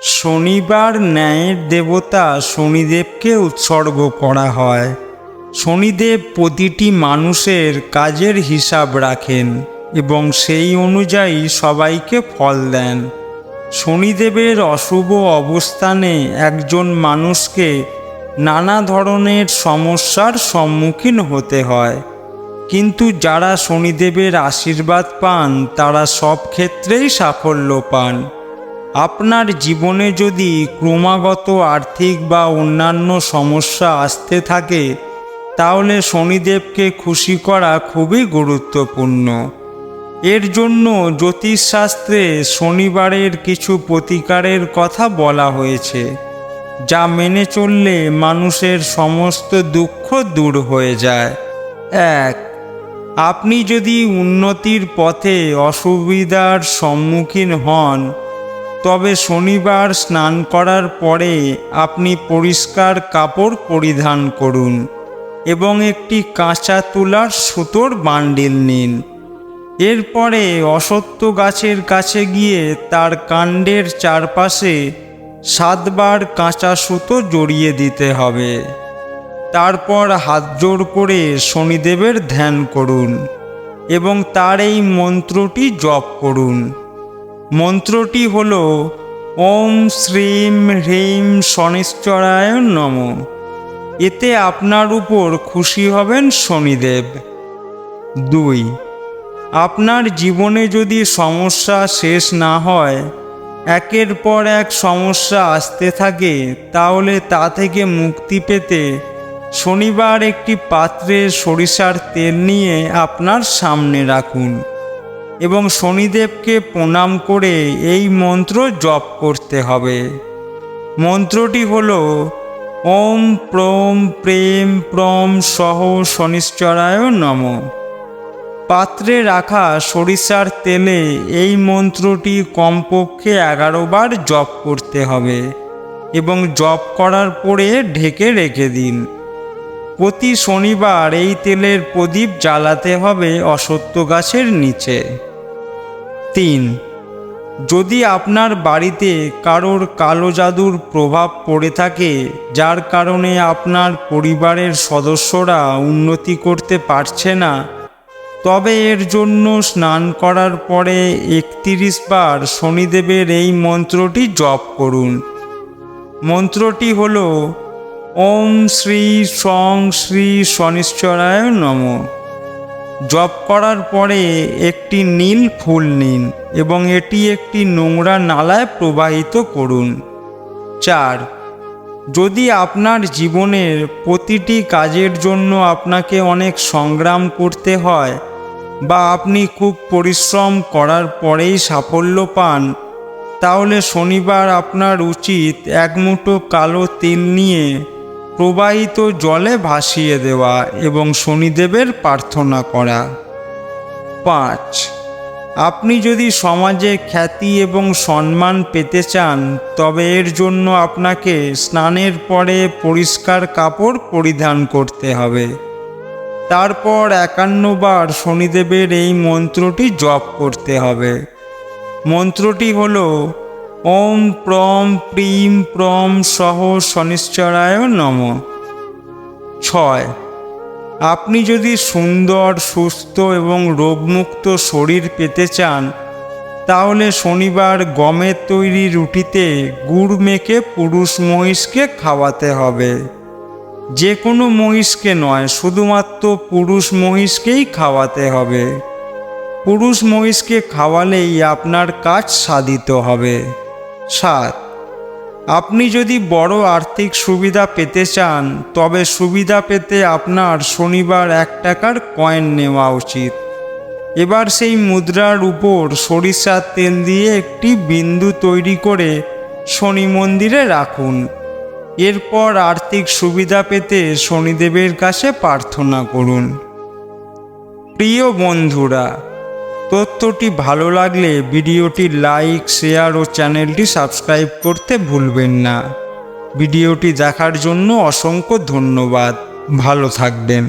শনিবার ন্যায়ের দেবতা শনিদেবকে উৎসর্গ করা হয়। শনিদেব প্রতিটি মানুষের কাজের হিসাব রাখেন এবং সেই অনুযায়ী সবাইকে ফল দেন। শনিদেবের অশুভ অবস্থানে একজন মানুষকে নানা ধরনের সমস্যার সম্মুখীন হতে হয়, কিন্তু যারা শনিদেবের আশীর্বাদ পান তারা সব ক্ষেত্রেই সাফল্য পান। আপনার জীবনে যদি ক্রমাগত আর্থিক বা অন্যান্য সমস্যা আসতে থাকে, তাহলে শনিদেবকে খুশি করা খুবই গুরুত্বপূর্ণ। এর জন্য জ্যোতিষশাস্ত্রে শনিবারের কিছু প্রতিকারের কথা বলা হয়েছে, যা মেনে চললে মানুষের সমস্ত দুঃখ দূর হয়ে যায়। 1. আপনি যদি উন্নতির পথে অসুবিধার সম্মুখীন হন, তবে শনিবার স্নান করার পরে আপনি পরিষ্কার কাপড় পরিধান করুন এবং একটি কাঁচা তুলার সুতোর বান্ডিল নিন। এরপরে অশ্বত্থ গাছের কাছে গিয়ে তার কাণ্ডের চারপাশে 7 বার কাঁচা সুতো জড়িয়ে দিতে হবে। তারপর হাত জোড় করে শনিদেবের ধ্যান করুন এবং তার এই মন্ত্রটি জপ করুন। মন্ত্রটি হল ওম শ্রীম হ্রিম শনিশ্চরায় নমঃ। এতে আপনার উপর খুশি হবেন শনিদেব। 2. আপনার জীবনে যদি সমস্যা শেষ না হয়, একের পর এক সমস্যা আসতে থাকে, তাহলে তা থেকে মুক্তি পেতে শনিবার একটি পাত্রে সরিষার তেল নিয়ে আপনার সামনে রাখুন এবং শনিদেবকে প্রণাম করে এই মন্ত্র জপ করতে হবে। মন্ত্রটি হল ওম প্রম প্রেম প্রম সহ শনিশ্চরায় নমঃ। পাত্রে রাখা সরিষার তেলে এই মন্ত্রটি কমপক্ষে 11 বার জপ করতে হবে এবং জপ করার পরে ঢেকে রেখে দিন। প্রতি শনিবার এই তেলের প্রদীপ জ্বালাতে হবে অশ্বত্থ গাছের নিচে। 3. যদি আপনার বাড়িতে কারোর কালো জাদুর প্রভাব পড়ে থাকে, যার কারণে আপনার পরিবারের সদস্যরা উন্নতি করতে পারছে না, তবে এর জন্য স্নান করার পরে 31 বার শনিদেবের এই মন্ত্রটি জপ করুন। মন্ত্রটি হল ওম শ্রী সং শ্রী শনিশ্চরায় নমঃ। জপ করার পরে একটি নীল ফুল নিন এবং এটি একটি নোংরা নালায় প্রবাহিত করুন। 4. যদি আপনার জীবনের প্রতিটি কাজের জন্য আপনাকে অনেক সংগ্রাম করতে হয় বা আপনি খুব পরিশ্রম করার পরেই সাফল্য পান, তাহলে শনিবার আপনার উচিত 1 মুঠো কালো তিল নিয়ে প্রবাহিত জলে ভাসিয়ে দেওয়া এবং শনিদেবের প্রার্থনা করা। 5. আপনি যদি সমাজে খ্যাতি এবং সম্মান পেতে চান, তবে এর জন্য আপনাকে স্নানের পরে পরিষ্কার কাপড় পরিধান করতে হবে। তারপর 51 বার শনিদেবের এই মন্ত্রটি জপ করতে হবে। মন্ত্রটি হল ওম প্রম প্রিম প্রম সহ শনিশ্চরায় নমঃ। 6. আপনি যদি সুন্দর, সুস্থ এবং রোগমুক্ত শরীর পেতে চান, তাহলে শনিবার গমের তৈরি রুটিতে গুড় মেখে পুরুষ মহিষকে খাওয়াতে হবে। যে কোনো মহিষকে নয়, শুধুমাত্র পুরুষ মহিষকেই খাওয়াতে হবে। পুরুষ মহিষকে খাওয়ালেই আপনার কাজ সাধিত হবে। 7. আপনি যদি বড় আর্থিক সুবিধা পেতে চান, তবে সুবিধা পেতে আপনার শনিবার 1 টাকার কয়েন নেওয়া উচিত। এবার সেই মুদ্রার উপর সরিষার তেল দিয়ে একটি বিন্দু তৈরি করে শনি মন্দিরে রাখুন। এরপর আর্থিক সুবিধা পেতে শনিদেবের কাছে প্রার্থনা করুন। প্রিয় বন্ধুরা, তথ্যটি ভালো লাগলে ভিডিওটি লাইক, শেয়ার ও চ্যানেলটি সাবস্ক্রাইব করতে ভুলবেন না। ভিডিওটি দেখার জন্য অসংখ্য ধন্যবাদ। ভালো থাকবেন।